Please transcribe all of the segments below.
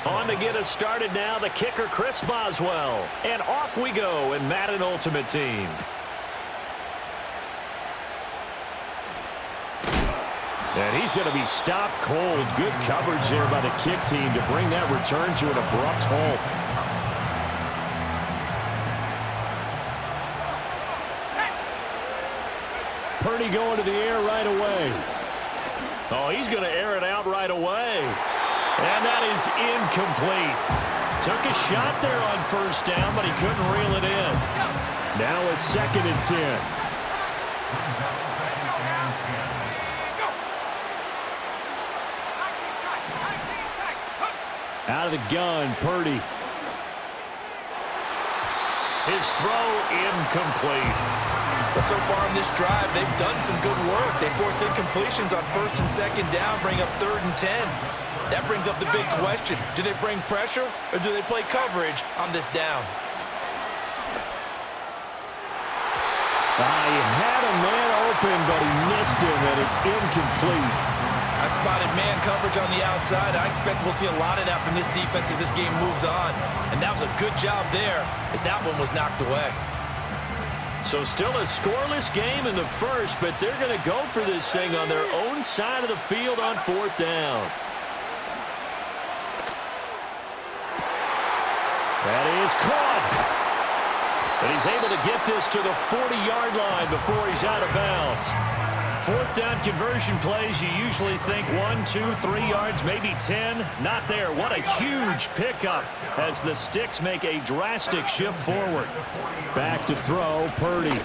On to get us started now, the kicker, Chris Boswell. And off we go in Madden Ultimate Team. And he's going to be stopped cold. Good coverage there by the kick team to bring that return to an abrupt halt. Purdy going to the air right away. Oh, he's going to air it out right away. And that is incomplete. Took a shot there on first down, but he couldn't reel it in. Now a 2nd and 10. Out of the gun, Purdy. His throw incomplete. Well, so far in this drive, they've done some good work. They force incompletions on 1st and 2nd down, bring up 3rd and 10. That brings up the big question. Do they bring pressure or do they play coverage on this down? He had a man open, but he missed him, and it's incomplete. I spotted man coverage on the outside. I expect we'll see a lot of that from this defense as this game moves on. And that was a good job there as that one was knocked away. So still a scoreless game in the first, but they're going to go for this thing on their own side of the field on 4th down. That is caught. But he's able to get this to the 40-yard line before he's out of bounds. 4th down conversion plays, you usually think 1, 2, 3 yards, maybe 10. Not there. What a huge pickup as the Sticks make a drastic shift forward. Back to throw, Purdy.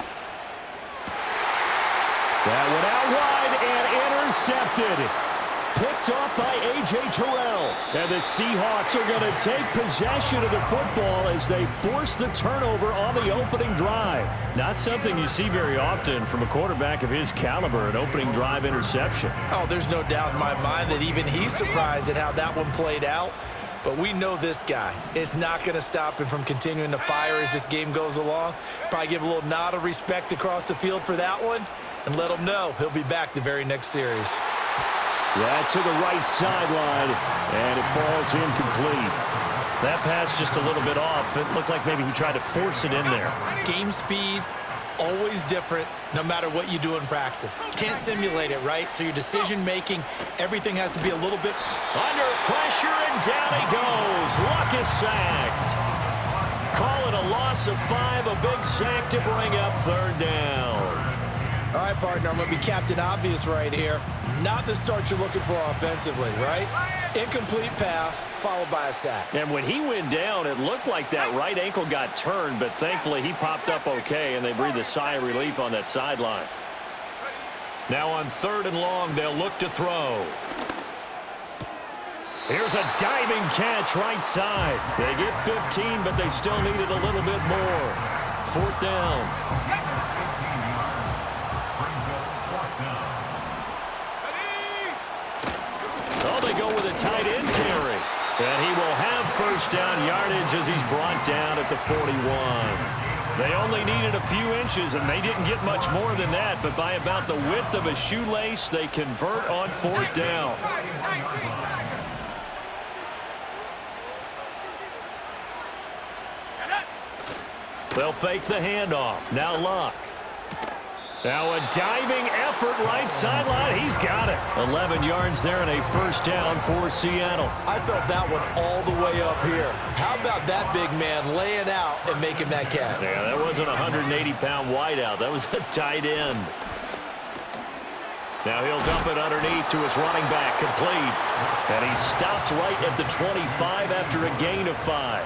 That one out wide and intercepted. Picked off by A.J. Terrell. And the Seahawks are going to take possession of the football as they force the turnover on the opening drive. Not something you see very often from a quarterback of his caliber, an opening drive interception. Oh, there's no doubt in my mind that even he's surprised at how that one played out. But we know this guy is not going to stop him from continuing to fire as this game goes along. Probably give a little nod of respect across the field for that one and let him know he'll be back the very next series. Yeah, to the right sideline, and it falls incomplete. That pass just a little bit off. It looked like maybe he tried to force it in there. Game speed, always different, no matter what you do in practice. Can't simulate it, right? So your decision-making, everything has to be a little bit... Under pressure, and down he goes. Luck is sacked. Call it a loss of 5, a big sack to bring up 3rd down. All right, partner, I'm going to be Captain Obvious right here. Not the start you're looking for offensively, right? Incomplete pass, followed by a sack. And when he went down, it looked like that right ankle got turned, but thankfully he popped up okay, and they breathed a sigh of relief on that sideline. Now on 3rd and long, they'll look to throw. Here's a diving catch right side. They get 15, but they still needed a little bit more. 4th down. Oh, they go with a tight end carry. And he will have 1st down yardage as he's brought down at the 41. They only needed a few inches, and they didn't get much more than that. But by about the width of a shoelace, they convert on 4th down. They'll fake the handoff. Now Luck. Now a diving effort right sideline. He's got it. 11 yards there and a 1st down for Seattle. I felt that one all the way up here. How about that big man laying out and making that catch? Yeah, that wasn't a 180-pound wideout. That was a tight end. Now he'll dump it underneath to his running back, complete. And he stopped right at the 25 after a gain of 5.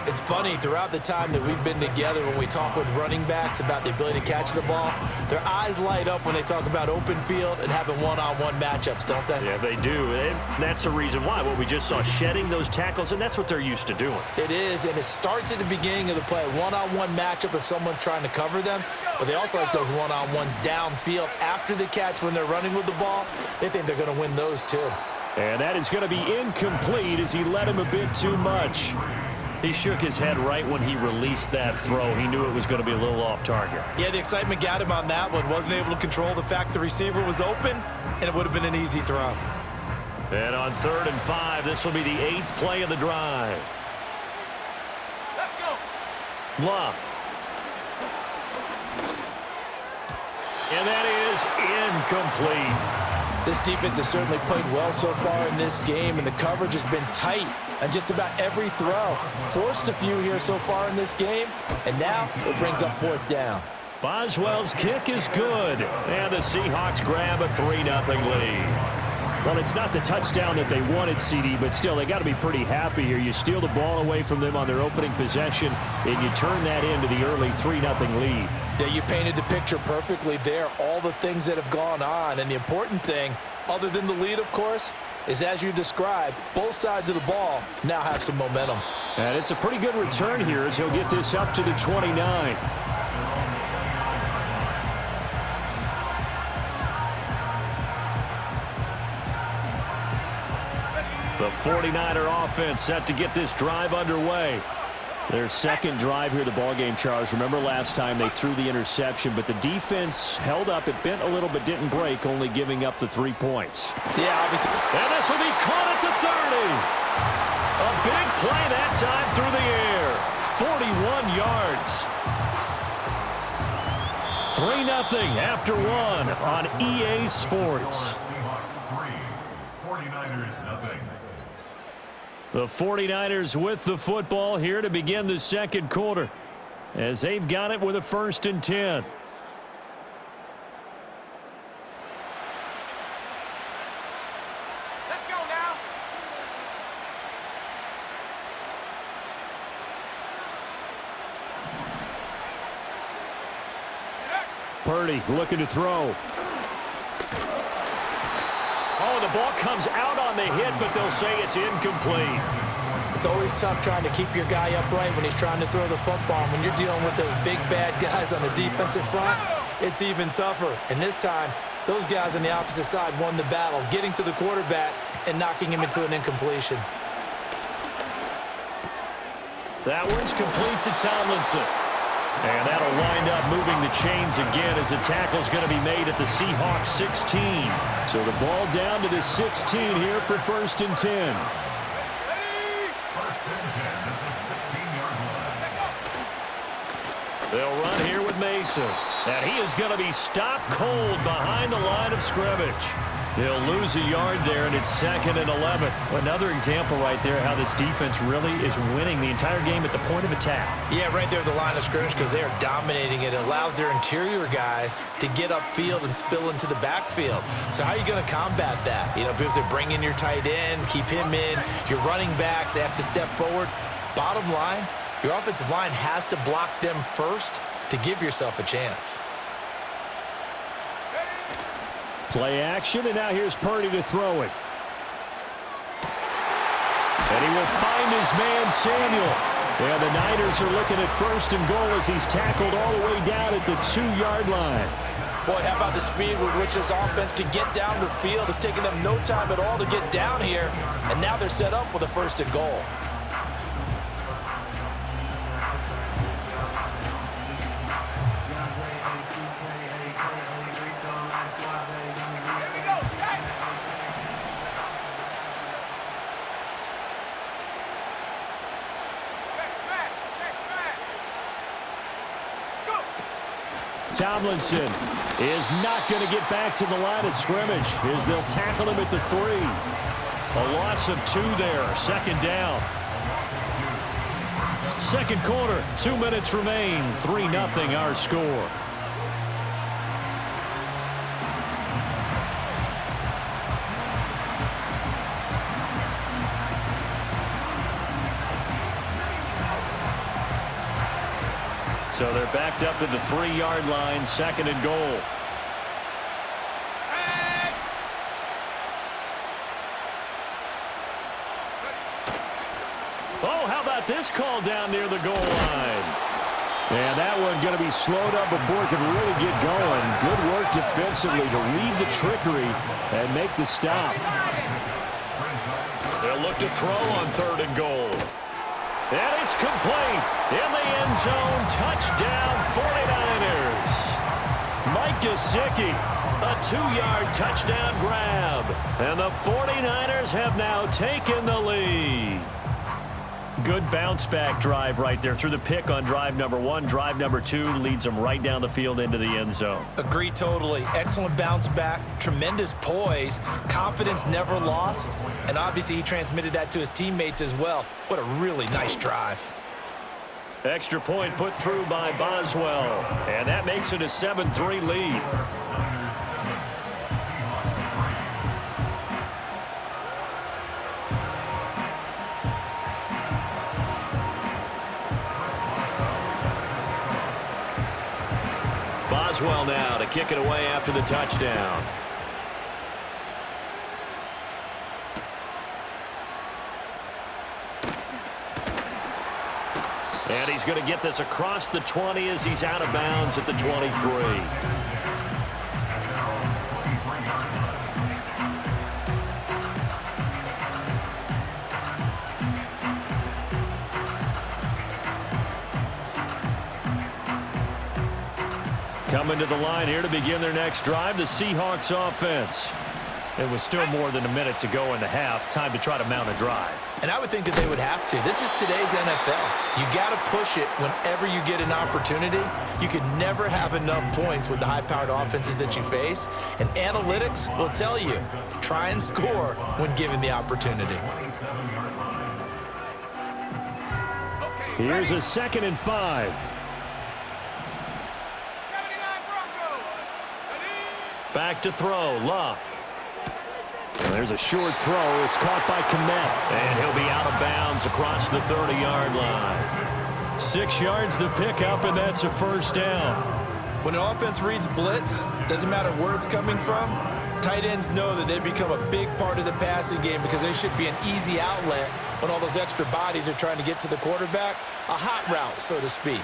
It's funny, throughout the time that we've been together, when we talk with running backs about the ability to catch the ball, their eyes light up when they talk about open field and having one-on-one matchups, don't they? Yeah, they do. And that's the reason why. Well, we just saw shedding those tackles, and that's what they're used to doing. It is, and it starts at the beginning of the play. One-on-one matchup if someone's trying to cover them, but they also like those one-on-ones downfield after the catch when they're running with the ball. They think they're going to win those too. And that is going to be incomplete as he led him a bit too much. He shook his head right when he released that throw. He knew it was going to be a little off target. Yeah, the excitement got him on that one. Wasn't able to control the fact the receiver was open, and it would have been an easy throw. And on 3rd and 5, this will be the 8th play of the drive. Let's go. Bluff. And that is incomplete. This defense has certainly played well so far in this game, and the coverage has been tight on just about every throw. Forced a few here so far in this game, and now it brings up 4th down. Boswell's kick is good, and the Seahawks grab a 3-0 lead. Well, it's not the touchdown that they wanted, CD, but still, they got to be pretty happy here. You steal the ball away from them on their opening possession, and you turn that into the early 3-0 lead. Yeah, you painted the picture perfectly there, all the things that have gone on. And the important thing, other than the lead, of course, is as you described, both sides of the ball now have some momentum. And it's a pretty good return here as he'll get this up to the 29. The 49er offense set to get this drive underway. Their second drive here, the ballgame, Charles. Remember last time they threw the interception, but the defense held up. It bent a little but didn't break, only giving up the 3 points. Yeah, obviously. And this will be caught at the 30. A big play that time through the air. 41 yards. 3-0 after 1 on EA Sports. The 49ers with the football here to begin the second quarter as they've got it with a 1st and 10. Let's go now. Purdy looking to throw. Oh, the ball comes out on the hit, but they'll say it's incomplete. It's always tough trying to keep your guy upright when he's trying to throw the football. When you're dealing with those big, bad guys on the defensive front, it's even tougher. And this time, those guys on the opposite side won the battle, getting to the quarterback and knocking him into an incompletion. That one's complete to Tomlinson. And that'll wind up moving the chains again as the tackle's going to be made at the Seahawks 16. So the ball down to the 16 here for 1st and 10. They'll run here with Mason. And he is going to be stopped cold behind the line of scrimmage. They'll lose a yard there, and it's 2nd and 11. Another example right there how this defense really is winning the entire game at the point of attack. Yeah, right there at the line of scrimmage because they are dominating it. It allows their interior guys to get upfield and spill into the backfield. So how are you going to combat that? You know, because they bring in your tight end, keep him in. Your running backs, they have to step forward. Bottom line, your offensive line has to block them first to give yourself a chance. Play action, and now here's Purdy to throw it. And he will find his man, Samuel. And the Niners are looking at 1st and goal as he's tackled all the way down at the 2-yard line. Boy, how about the speed with which this offense can get down the field? It's taken them no time at all to get down here, and now they're set up with a 1st and goal. Tomlinson is not going to get back to the line of scrimmage as they'll tackle him at the 3. A loss of 2 there, 2nd down. Second quarter, 2 minutes remain, 3-0 our score. So they're backed up to the 3-yard line, 2nd and goal. Oh, how about this call down near the goal line? And that one going to be slowed up before it can really get going. Good work defensively to read the trickery and make the stop. They'll look to throw on 3rd and goal. And it's complete in the end zone. Touchdown 49ers. Mike Gesicki A 2-yard touchdown grab. And the 49ers have now taken the lead. Good bounce-back drive right there. Through the pick on drive number 1. Drive number 2 leads them right down the field into the end zone. Agree totally. Excellent bounce back. Tremendous poise. Confidence never lost. And obviously he transmitted that to his teammates as well. What a really nice drive. Extra point put through by Boswell. And that makes it a 7-3 lead. Boswell now to kick it away after the touchdown. And he's going to get this across the 20 as he's out of bounds at the 23. Coming to the line here to begin their next drive, the Seahawks offense. It was still more than a minute to go in the half. Time to try to mount a drive. And I would think that they would have to. This is today's NFL. You got to push it whenever you get an opportunity. You can never have enough points with the high-powered offenses that you face. And analytics will tell you, try and score when given the opportunity. Here's a 2nd and 5. Back to throw, Luck. And there's a short throw. It's caught by Kmet. And he'll be out of bounds across the 30-yard line. 6 yards to pick up, and that's a first down. When an offense reads blitz, doesn't matter where it's coming from, tight ends know that they become a big part of the passing game because they should be an easy outlet when all those extra bodies are trying to get to the quarterback. A hot route, so to speak.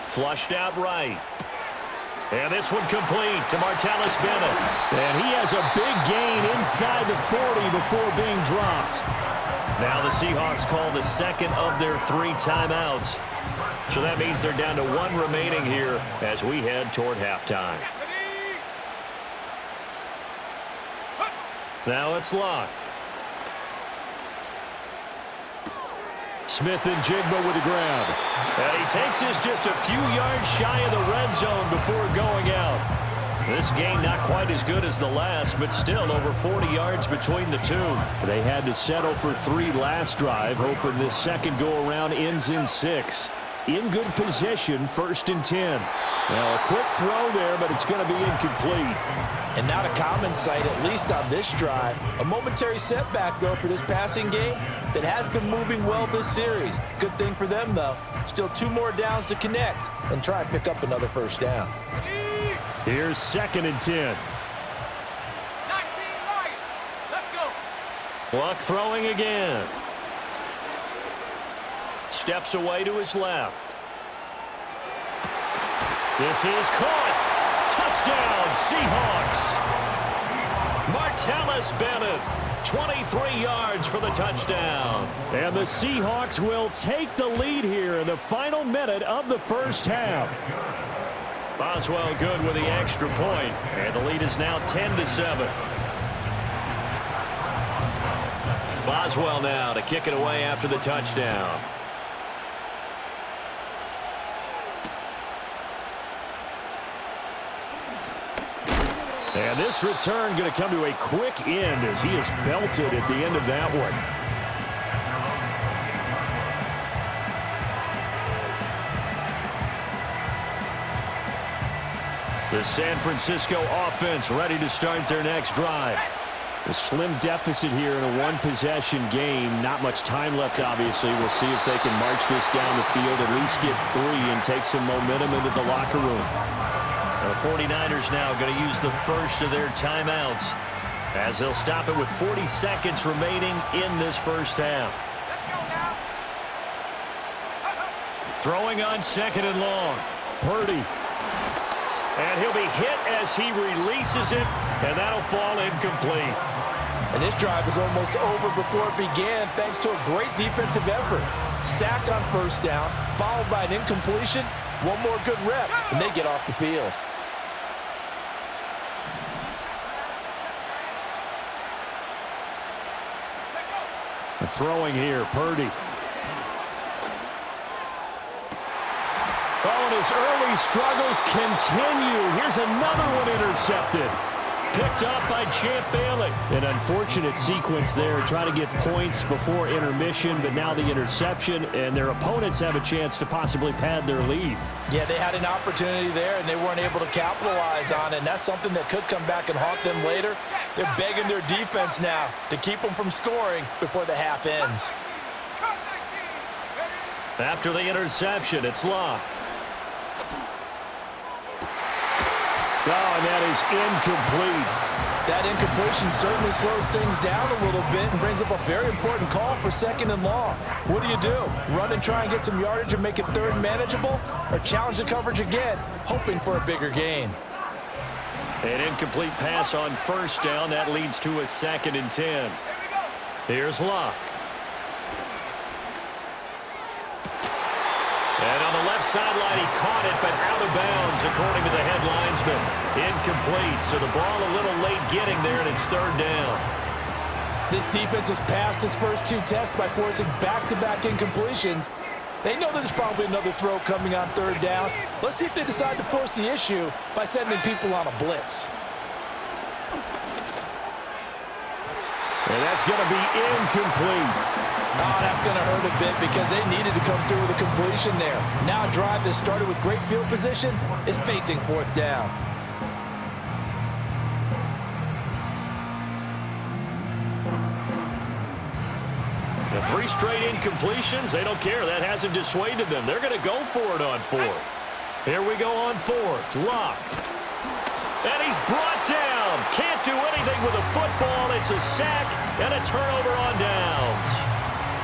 Flushed out right. And this one complete to Martellus Bennett. And he has a big gain inside the 40 before being dropped. Now the Seahawks call the second of their 3 timeouts. So that means they're down to 1 remaining here as we head toward halftime. Now it's Luck. Smith and Jigba with the grab. And he takes this just a few yards shy of the red zone before going out. This game not quite as good as the last, but still over 40 yards between the two. They had to settle for 3 last drive, hoping this second go-around ends in 6. In good position, 1st and 10. Now a quick throw there, but it's going to be incomplete. And not a common sight, at least on this drive. A momentary setback, though, for this passing game that has been moving well this series. Good thing for them, though. Still 2 more downs to connect and try and pick up another first down. Here's 2nd and 10. 19 Lions. Let's go. Luck throwing again. Steps away to his left. This is caught. Touchdown, Seahawks. Martellus Bennett, 23 yards for the touchdown. And the Seahawks will take the lead here in the final minute of the first half. Boswell good with the extra point, and the lead is now 10-7. Boswell now to kick it away after the touchdown. And this return going to come to a quick end as he is belted at the end of that one. The San Francisco offense ready to start their next drive. A slim deficit here in a 1-possession game. Not much time left, obviously. We'll see if they can march this down the field, at least get 3 and take some momentum into the locker room. The 49ers now going to use the first of their timeouts as they'll stop it with 40 seconds remaining in this first half. Throwing on 2nd and long. Purdy. And he'll be hit as he releases it, and that'll fall incomplete. And this drive is almost over before it began thanks to a great defensive effort. Sack on first down, followed by an incompletion. One more good rep, and they get off the field. Throwing here, Purdy. Oh, and his early struggles continue. Here's another one intercepted. Picked up by Champ Bailey. An unfortunate sequence there, trying to get points before intermission, but now the interception, and their opponents have a chance to possibly pad their lead. Yeah, they had an opportunity there, and they weren't able to capitalize on it, and that's something that could come back and haunt them later. They're begging their defense now to keep them from scoring before the half ends. After the interception, it's Locke. Oh, and that is incomplete. That incompletion certainly slows things down a little bit and brings up a very important call for 2nd and long. What do? Run and try and get some yardage and make it 3rd manageable, or challenge the coverage again, hoping for a bigger gain? An incomplete pass on 1st down. That leads to a 2nd and 10. Here's Locke. And on the left sideline, he caught it, but out of bounds, according to the head linesman. Incomplete, so the ball a little late getting there, and it's 3rd down. This defense has passed its first 2 tests by forcing back-to-back incompletions. They know there's probably another throw coming on 3rd down. Let's see if they decide to force the issue by sending people on a blitz. And that's going to be incomplete. Oh, that's going to hurt a bit because they needed to come through with a completion there. Now a drive that started with great field position is facing 4th down. The 3 straight incompletions, they don't care. That hasn't dissuaded them. They're going to go for it on 4th. Here we go on 4th. Locke. And he's brought down. Can't do anything with a football. It's a sack and a turnover on downs.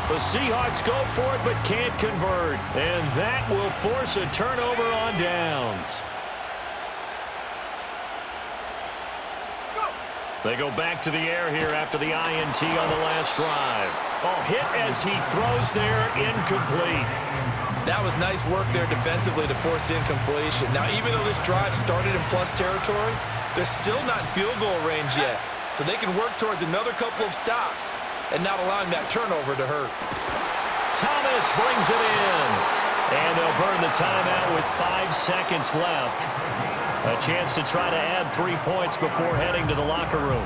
The Seahawks go for it but can't convert. And that will force a turnover on downs. They go back to the air here after the INT on the last drive. Oh, hit as he throws there, incomplete. That was nice work there defensively to force incompletion. Now, even though this drive started in plus territory, they're still not in field goal range yet. So they can work towards another couple of stops and not allowing that turnover to hurt. Thomas brings it in. And they'll burn the timeout with 5 seconds left. A chance to try to add 3 points before heading to the locker room.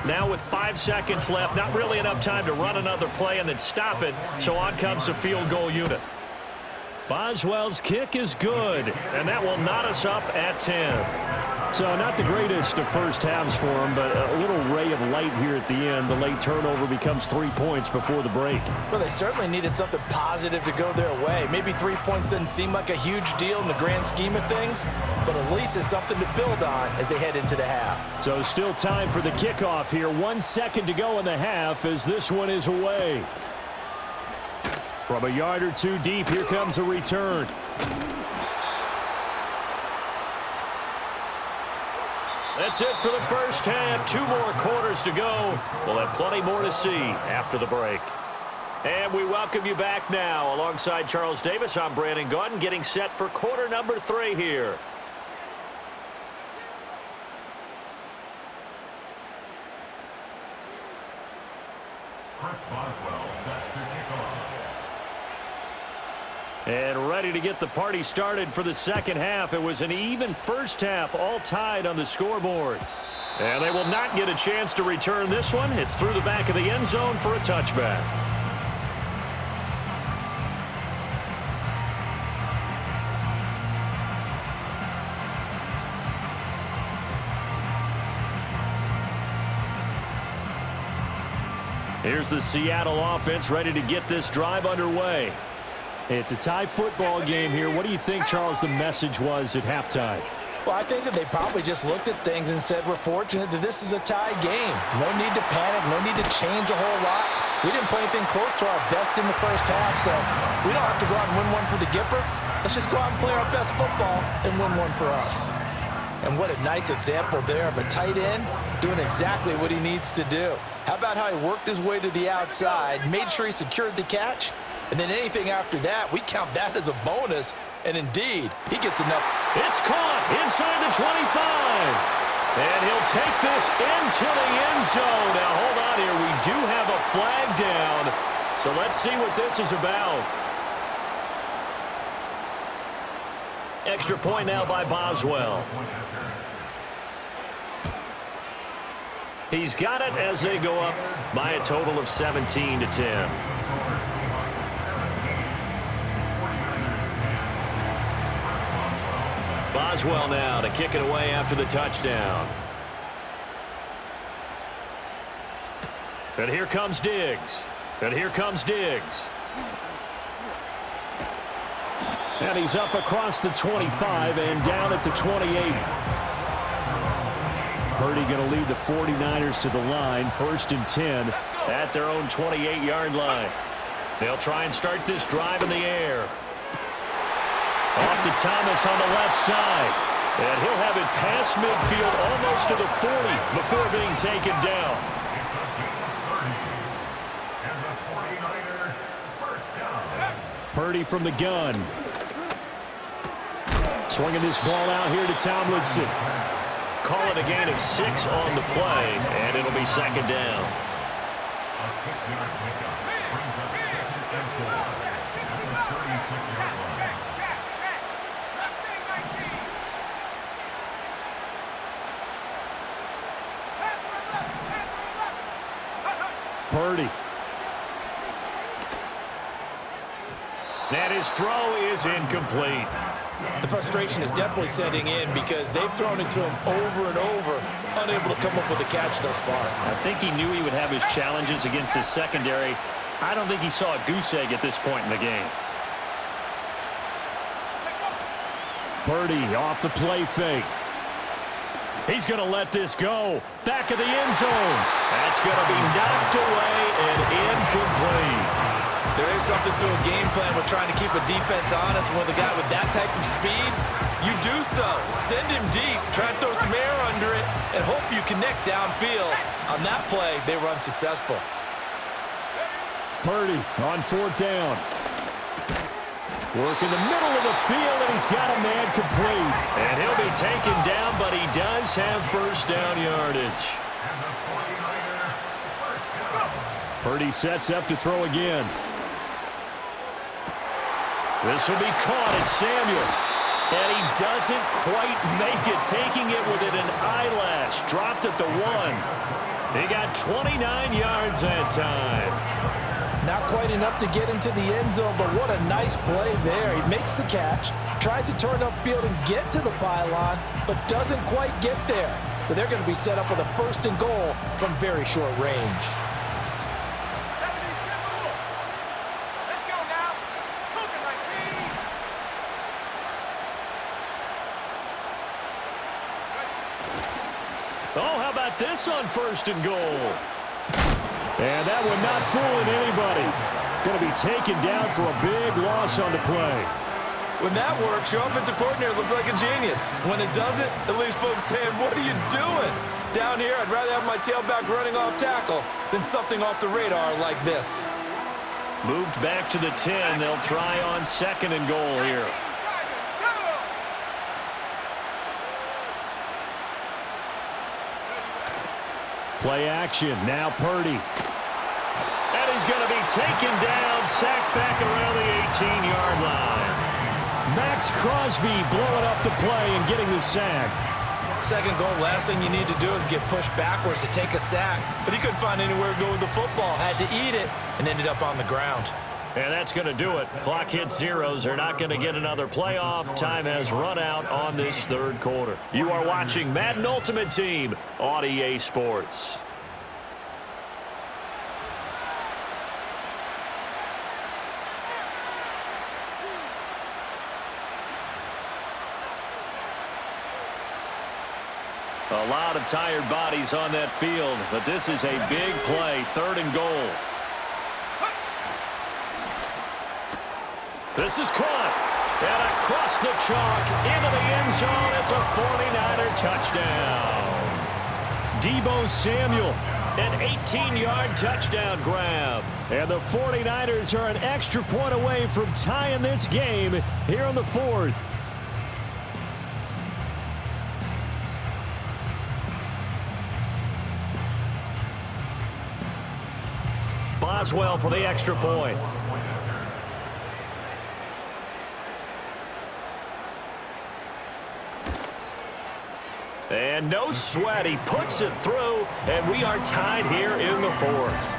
Now with 5 seconds left, not really enough time to run another play and then stop it, so on comes the field goal unit. Boswell's kick is good, and that will knot us up at 10. So not the greatest of first halves for him, but a little ray of light here at the end. The late turnover becomes 3 points before the break. Well, they certainly needed something positive to go their way. Maybe 3 points doesn't seem like a huge deal in the grand scheme of things, but at least it's something to build on as they head into the half. So still time for the kickoff here. 1 second to go in the half as this one is away. From a yard or 2 deep, here comes a return. That's it for the first half. 2 more quarters to go. We'll have plenty more to see after the break. And we welcome you back now. Alongside Charles Davis, I'm Brandon Gaudin, getting set for quarter number 3 here. And ready to get the party started for the second half. It was an even first half, all tied on the scoreboard. And they will not get a chance to return this one. It's through the back of the end zone for a touchback. Here's the Seattle offense ready to get this drive underway. It's a tie football game here. What do you think, Charles, the message was at halftime? Well, I think that they probably just looked at things and said, we're fortunate that this is a tie game. No need to panic, no need to change a whole lot. We didn't play anything close to our best in the first half, so we don't have to go out and win one for the Gipper. Let's just go out and play our best football and win one for us. And what a nice example there of a tight end doing exactly what he needs to do. How about how he worked his way to the outside, made sure he secured the catch, and then anything after that, we count that as a bonus And indeed, he gets enough. It's caught inside the 25. And he'll take this into the end zone. Now, hold on here. We do have a flag down. So let's see what this is about. Extra point now by Boswell. He's got it as they go up by a total of 17-10. Boswell now to kick it away after the touchdown. And here comes Diggs. And here comes Diggs. And he's up across the 25 and down at the 28. Purdy going to lead the 49ers to the line. 1st and 10 at their own 28-yard line. They'll try and start this drive in the air. Off to Thomas on the left side. And he'll have it past midfield almost to the 40 before being taken down. Purdy from the gun. Swinging this ball out here to Tomlinson. Call it a gain of 6 on the play, and it'll be 2nd down. Purdy. And his throw is incomplete. The frustration is definitely setting in because they've thrown it to him over and over, unable to come up with a catch thus far. I think he knew he would have his challenges against his secondary. I don't think he saw a goose egg at this point in the game. Purdy off the play fake. He's going to let this go. Back of the end zone. That's going to be knocked away and incomplete. There is something to a game plan with trying to keep a defense honest. With a guy with that type of speed, you do so. Send him deep, try and throw some air under it, and hope you connect downfield. On that play, they were unsuccessful. Purdy on 4th down. Work in the middle of the field, and he's got a man complete. And he'll be taken down, but he does have 1st down yardage. Purdy sets up to throw again. This will be caught. It's Samuel. And he doesn't quite make it, taking it within an eyelash. Dropped at the 1. He got 29 yards that time. Not quite enough to get into the end zone, but what a nice play there. He makes the catch, tries to turn upfield and get to the pylon, but doesn't quite get there. But they're going to be set up with a 1st and goal from very short range. Oh, how about this on 1st and goal? And that one not fooling anybody. Going to be taken down for a big loss on the play. When that works, your offensive coordinator looks like a genius. When it doesn't, it leaves folks saying, what are you doing? Down here, I'd rather have my tailback running off tackle than something off the radar like this. Moved back to the 10. They'll try on 2nd and goal here. Play action. Now Purdy. And he's going to be taken down, sacked back around the 18-yard line. Max Crosby blowing up the play and getting the sack. 2nd goal, last thing you need to do is get pushed backwards to take a sack. But he couldn't find anywhere to go with the football. Had to eat it and ended up on the ground. And that's going to do it. Clock hits 0s. They're not going to get another playoff. Time has run out on this 3rd quarter. You are watching Madden Ultimate Team on EA Sports. A lot of tired bodies on that field, but this is a big play. 3rd and goal. This is caught. And across the chalk into the end zone. It's a 49er touchdown. Deebo Samuel An 18-yard touchdown grab. And the 49ers are an extra point away from tying this game here in the fourth. Boswell for the extra point. And no sweat. He puts it through, and we are tied here in the fourth.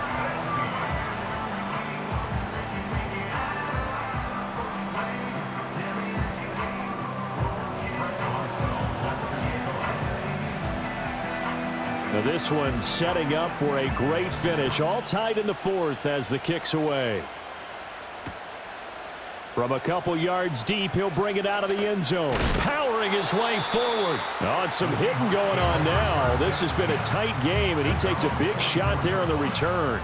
Now this one setting up for a great finish. All tied in the fourth as the kick's away. From a couple yards deep, he'll bring it out of the end zone. Powering his way forward. Oh, and some hitting going on now. This has been a tight game, and he takes a big shot there on the return.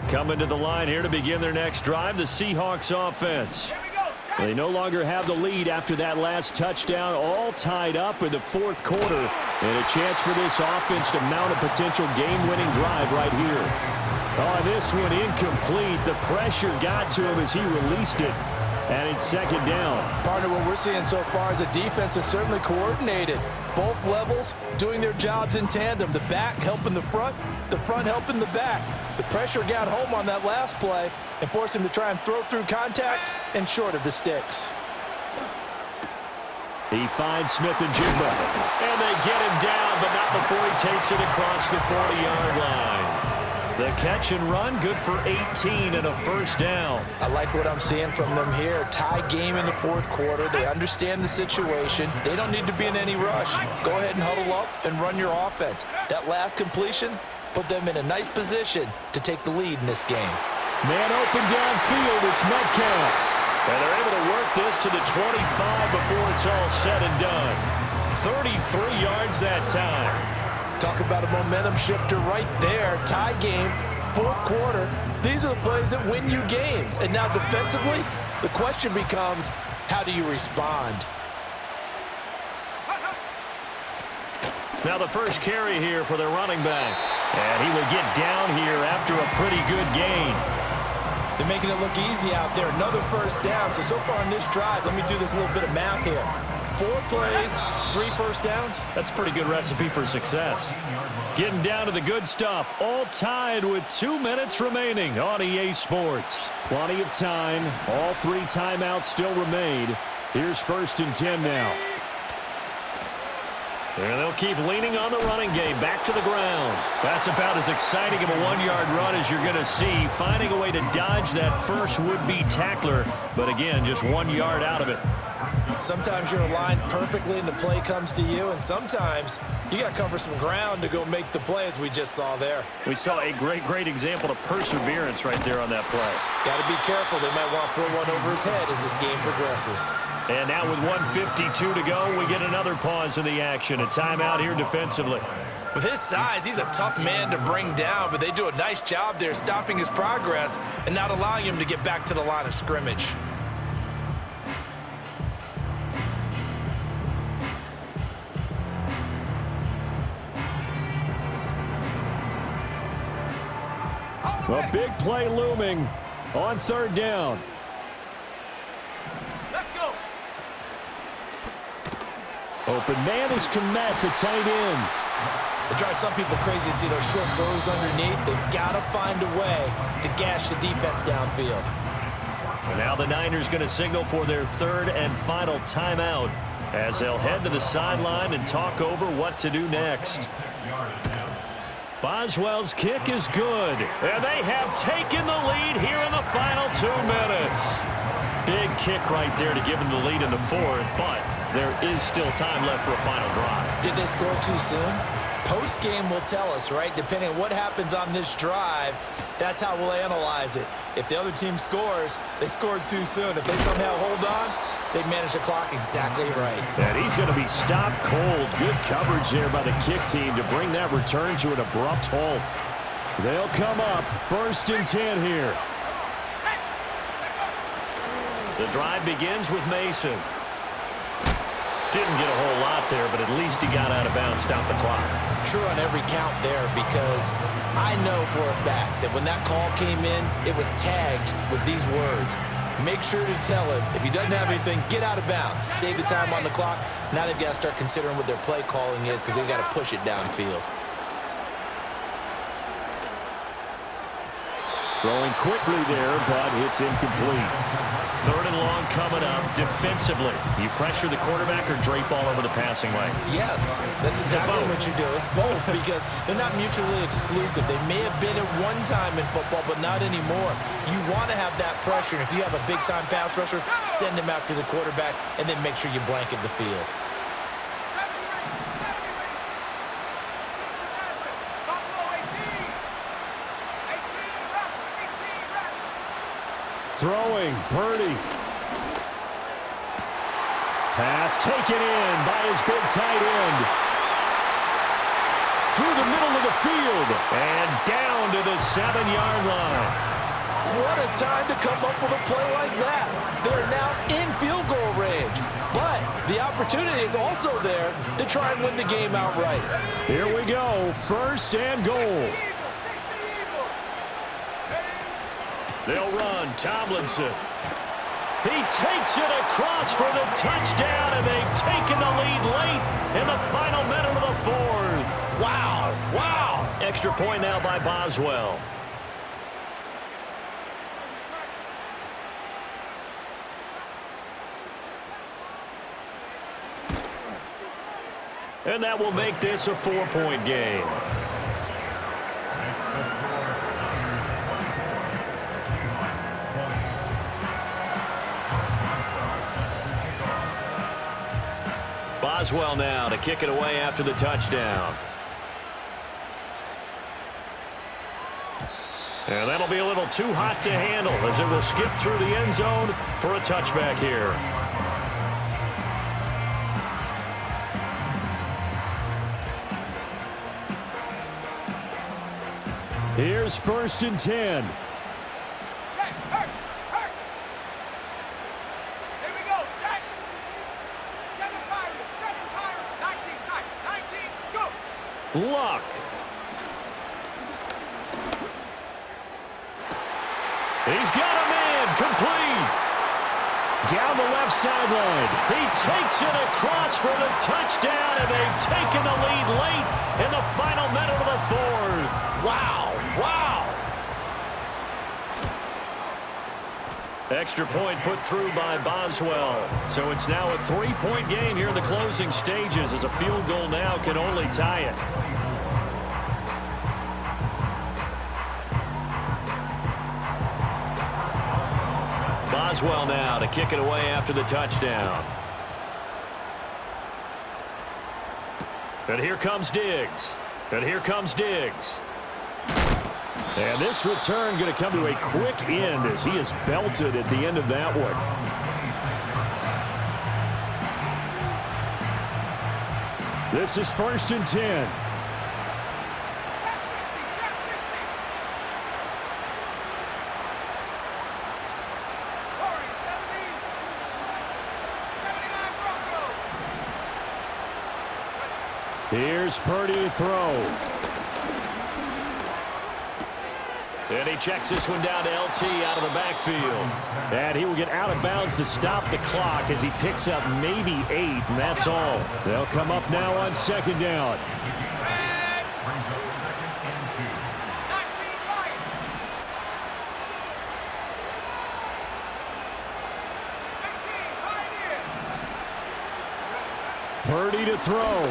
Coming to the line here to begin their next drive, the Seahawks offense. They no longer have the lead after that last touchdown, all tied up in the fourth quarter. And a chance for this offense to mount a potential game-winning drive right here. Oh, this one incomplete. The pressure got to him as he released it. And it's second down. Partner, what we're seeing so far is a defense is certainly coordinated. Both levels doing their jobs in tandem. The back helping the front helping the back. The pressure got home on that last play and forced him to try and throw through contact and short of the sticks. He finds Smith and Jigba. And they get him down, but not before he takes it across the 40-yard line. The catch and run, good for 18 and a first down. I like what I'm seeing from them here. Tie game in the fourth quarter. They understand the situation. They don't need to be in any rush. Go ahead and huddle up and run your offense. That last completion put them in a nice position to take the lead in this game. Man open downfield, it's Metcalf. And they're able to work this to the 25 before it's all said and done. 33 yards that time. Talk about a momentum shifter right there. Tie game, fourth quarter. These are the plays that win you games. And now defensively, the question becomes, how do you respond? Now the first carry here for their running back. And he will get down here after a pretty good gain. They're making it look easy out there. Another first down. So far in this drive, let me do this little bit of math here. 4 plays, 3 first downs. That's a pretty good recipe for success. Getting down to the good stuff. All tied with 2 minutes remaining on EA Sports. Plenty of time. All 3 timeouts still remain. Here's 1st and 10 now. And they'll keep leaning on the running game. Back to the ground. That's about as exciting of a 1-yard run as you're going to see. Finding a way to dodge that first would-be tackler. But again, just 1 yard out of it. Sometimes you're aligned perfectly and the play comes to you, and sometimes you got to cover some ground to go make the play, as we just saw there. We saw a great example of perseverance right there on that play. Got to be careful. They might want to throw one over his head as this game progresses. And now with 1:52 to go, we get another pause in the action. A timeout here defensively. With his size, he's a tough man to bring down, but they do a nice job there stopping his progress and not allowing him to get back to the line of scrimmage. A big play looming on 3rd down. Let's go. Open man is Komet, the tight end. It drives some people crazy to see those short throws underneath. They've got to find a way to gash the defense downfield. And now the Niners going to signal for their 3rd and final timeout as they'll head to the sideline and talk over what to do next. Boswell's kick is good, and they have taken the lead here in the final 2 minutes. Big kick right there to give them the lead in the 4th, but there is still time left for a final drive. Did they score too soon? Post-game will tell us, right? Depending on what happens on this drive, that's how we'll analyze it. If the other team scores, they scored too soon. If they somehow hold on, they manage the clock exactly right. And he's going to be stopped cold. Good coverage there by the kick team to bring that return to an abrupt halt. They'll come up 1st and 10 here. The drive begins with Mason. Didn't get a whole lot there, but at least he got out of bounds, stopped the clock. True on every count there, because I know for a fact that when that call came in, it was tagged with these words. Make sure to tell him, if he doesn't have anything, get out of bounds. Save the time on the clock. Now they've got to start considering what their play calling is, because they've got to push it downfield. Throwing quickly there, but it's incomplete. 3rd and long coming up. Defensively, you pressure the quarterback or drape all over the passing lane? Yes, that's exactly what you do. It's both, because they're not mutually exclusive. They may have been at one time in football, but not anymore. You want to have that pressure, and if you have a big-time pass rusher, send him after the quarterback, and then make sure you blanket the field. Throwing, Purdy. Pass taken in by his big tight end. Through the middle of the field and down to the 7-yard line. What a time to come up with a play like that. They're now in field goal range, but the opportunity is also there to try and win the game outright. Here we go, 1st and goal. They'll run. Tomlinson. He takes it across for the touchdown, and they've taken the lead late in the final minute of the 4th. Wow, wow. Extra point now by Boswell. And that will make this a 4-point game. Boswell now to kick it away after the touchdown. And that'll be a little too hot to handle as it will skip through the end zone for a touchback here. Here's 1st and 10. Luck. He's got him in. Complete. Down the left sideline. He takes it across for the touchdown, and they've taken the lead late in the final minute of the 4th. Wow, wow. Extra point put through by Boswell. So it's now a 3-point game here in the closing stages, as a field goal now can only tie it. Boswell now to kick it away after the touchdown. And here comes Diggs. And here comes Diggs. And this return going to come to a quick end as he is belted at the end of that one. This is 1st and 10. Here's Purdy to throw. And he checks this one down to LT out of the backfield. And he will get out of bounds to stop the clock as he picks up maybe 8, and that's all. They'll come up now on 2nd down. Purdy to throw.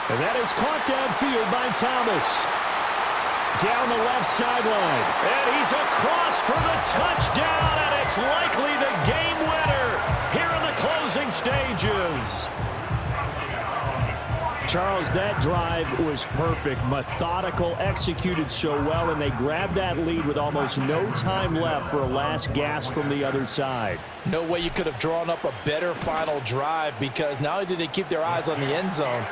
And that is caught downfield by Thomas. Down the left sideline. And he's across for the touchdown, and it's likely the game winner here in the closing stages. Charles, that drive was perfect, methodical, executed so well, and they grabbed that lead with almost no time left for a last gasp from the other side. No way you could have drawn up a better final drive, because not only did they keep their eyes on the end zone,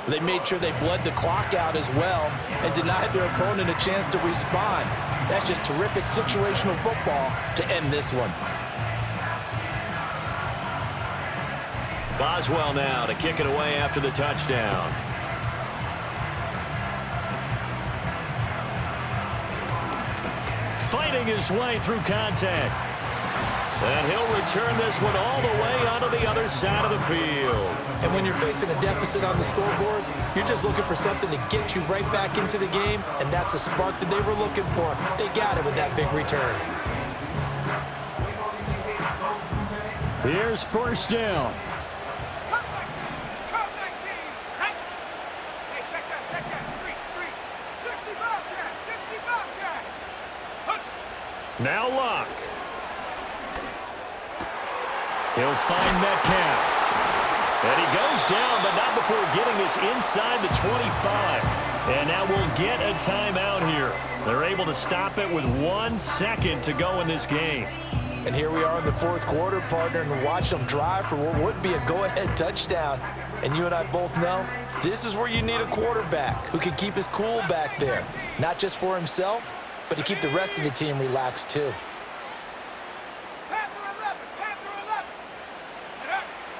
They made sure they bled the clock out as well and denied their opponent a chance to respond. That's just terrific situational football to end this one. Boswell now to kick it away after the touchdown. Fighting his way through contact. And he'll return this one all the way onto the other side of the field. And when you're facing a deficit on the scoreboard, you're just looking for something to get you right back into the game, and that's the spark that they were looking for. They got it with that big return. Here's first down. Now Luck. He'll find Metcalf. And he goes down, but not before getting this inside the 25. And now we'll get a timeout here. They're able to stop it with 1 second to go in this game. And here we are in the fourth quarter, partner, and watch them drive for what would be a go-ahead touchdown. And you and I both know this is where you need a quarterback who can keep his cool back there. Not just for himself, but to keep the rest of the team relaxed too.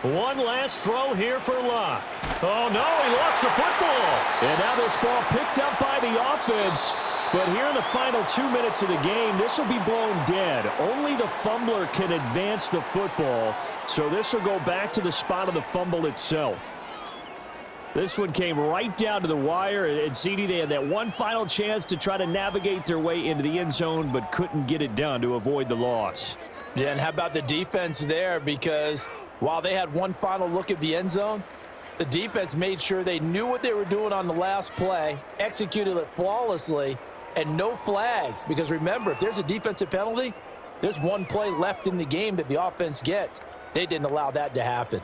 One last throw here for Luck. Oh, no, he lost the football. And now this ball picked up by the offense. But here in the final 2 minutes of the game, this will be blown dead. Only the fumbler can advance the football. So this will go back to the spot of the fumble itself. This one came right down to the wire. And CD, they had that one final chance to try to navigate their way into the end zone, but couldn't get it done to avoid the loss. Yeah, and how about the defense there? Because while they had one final look at the end zone, the defense made sure they knew what they were doing on the last play, executed it flawlessly, and no flags. Because remember, if there's a defensive penalty, there's one play left in the game that the offense gets. They didn't allow that to happen.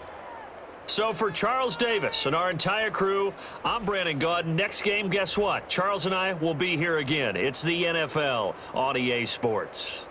So for Charles Davis and our entire crew, I'm Brandon Gaudin. Next game, guess what? Charles and I will be here again. It's the NFL on EA Sports.